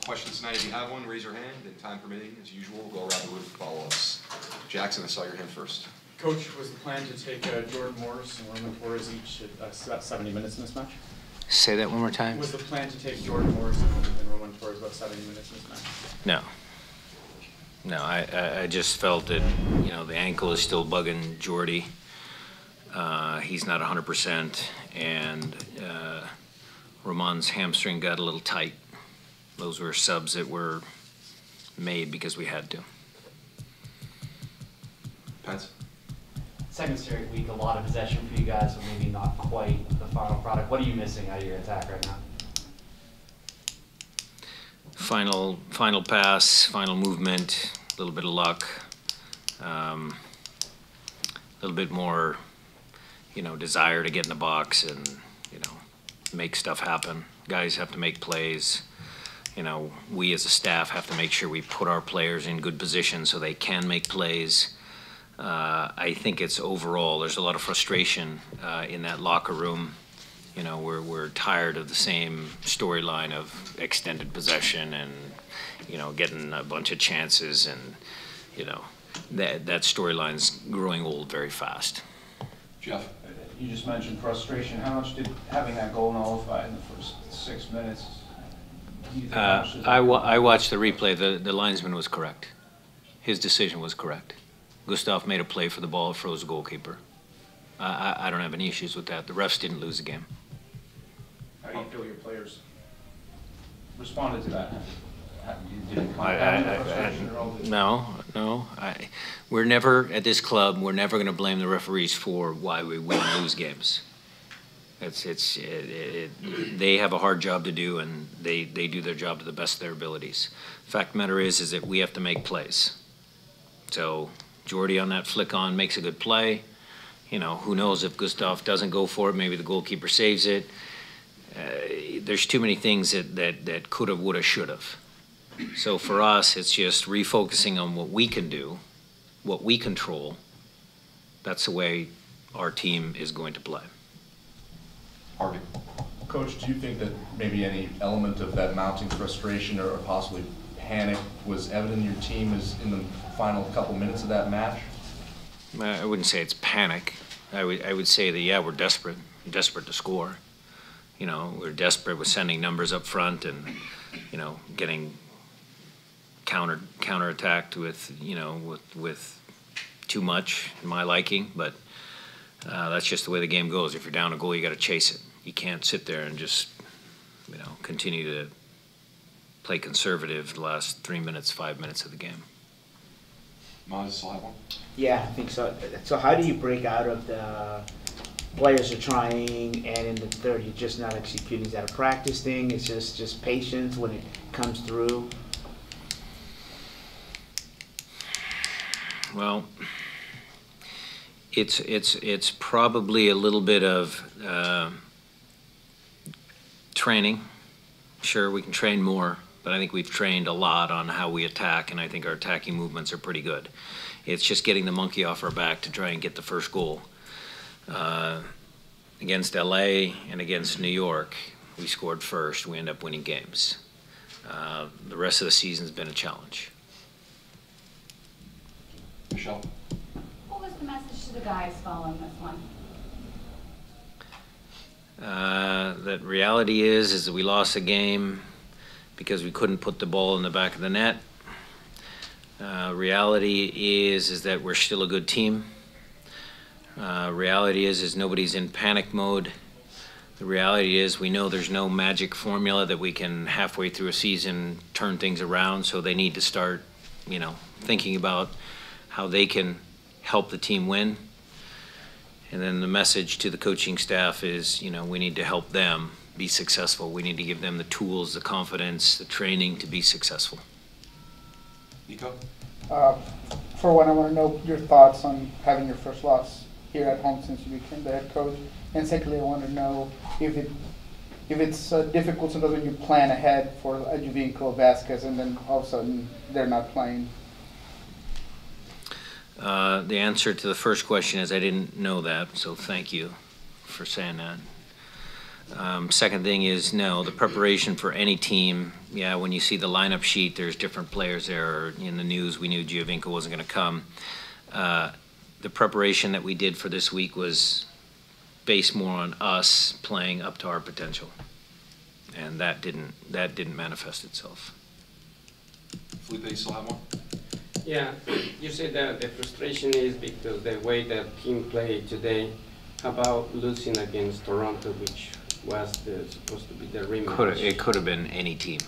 questions tonight. If you have one, raise your hand, and time permitting, as usual, we'll go around the room and follow us. Jackson, I saw your hand first. Coach, was the plan to take Jordan Morris and Roman Torres each at about 70 minutes in this match? Say that one more time. Was the plan to take Jordan Morris and Roman Torres about 70 minutes in this match? No. No, I just felt that, you know, the ankle is still bugging Jordy. He's not 100%, and Ramon's hamstring got a little tight. Those were subs that were made because we had to. Pence? Second straight week, a lot of possession for you guys, but maybe not quite the final product. What are you missing out of your attack right now? Final pass, final movement, a little bit of luck, a little bit more, you know, desire to get in the box and, you know, make stuff happen. Guys have to make plays. You know, we as a staff have to make sure we put our players in good positions so they can make plays. I think it's overall, there's a lot of frustration in that locker room. You know, we're tired of the same storyline of extended possession and, you know, getting a bunch of chances, and, you know, that storyline's growing old very fast. Jeff? You just mentioned frustration. How much did having that goal nullify in the first 6 minutes? I watched the replay. The linesman was correct. His decision was correct. Gustav made a play for the ball, froze the goalkeeper. I don't have any issues with that. The refs didn't lose the game. How do you feel your players responded to that? No. We're never, at this club, we're never going to blame the referees for why we win and lose games. They have a hard job to do, and they do their job to the best of their abilities. Fact of the matter is that we have to make plays. So Jordy on that flick on makes a good play. You know, who knows if Gustav doesn't go for it, maybe the goalkeeper saves it. There's too many things that could have, would have, should have. So for us, it's just refocusing on what we can do, what we control. That's the way our team is going to play. Harvey? Coach, do you think that maybe any element of that mounting frustration or possibly panic was evident in your team as in the final couple minutes of that match? I wouldn't say it's panic. I would say that, yeah, we're desperate to score. You know, we're desperate with sending numbers up front and, you know, getting counterattacked with, you know, with too much in my liking. But that's just the way the game goes. If you're down a goal, you got to chase it. You can't sit there and just, you know, continue to play conservative the last 3 minutes, 5 minutes of the game. Maz, still have one? Yeah, I think so. So how do you break out of the players are trying and in the third you're just not executing? Is that a practice thing? It's just patience when it comes through? Well, it's probably a little bit of training. Sure, we can train more, but I think we've trained a lot on how we attack, and I think our attacking movements are pretty good. It's just getting the monkey off our back to try and get the first goal. Against LA and against New York, we scored first. We end up winning games. The rest of the season's been a challenge. Michelle? What was the message to the guys following this one? That reality is that we lost a game because we couldn't put the ball in the back of the net. Reality is that we're still a good team. Reality is nobody's in panic mode. The reality is we know there's no magic formula that we can halfway through a season turn things around, so they need to start, you know, thinking about how they can help the team win. And then the message to the coaching staff is, you know, we need to help them be successful. We need to give them the tools, the confidence, the training to be successful. Nico? For one, I want to know your thoughts on having your first loss here at home since you became the head coach. And secondly, I want to know if it's difficult sometimes when you plan ahead for Juvinko, Vasquez, and then all of a sudden they're not playing. The answer to the first question is I didn't know that, so thank you for saying that. Second thing is, no, the preparation for any team, yeah, when you see the lineup sheet, there's different players there. In the news, we knew Giovinco wasn't going to come. The preparation that we did for this week was based more on us playing up to our potential. And that didn't manifest itself. Felipe, you still have one? Yeah, you said that the frustration is because the way the team played today. How about losing against Toronto, which was supposed to be the rematch? It could have been any team.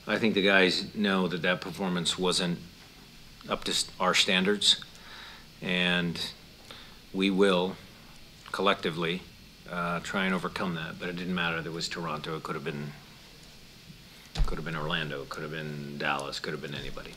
I think the guys know that performance wasn't up to our standards, and we will collectively try and overcome that. But it didn't matter. There was Toronto. It could have been Orlando. It could have been Dallas. Could have been anybody.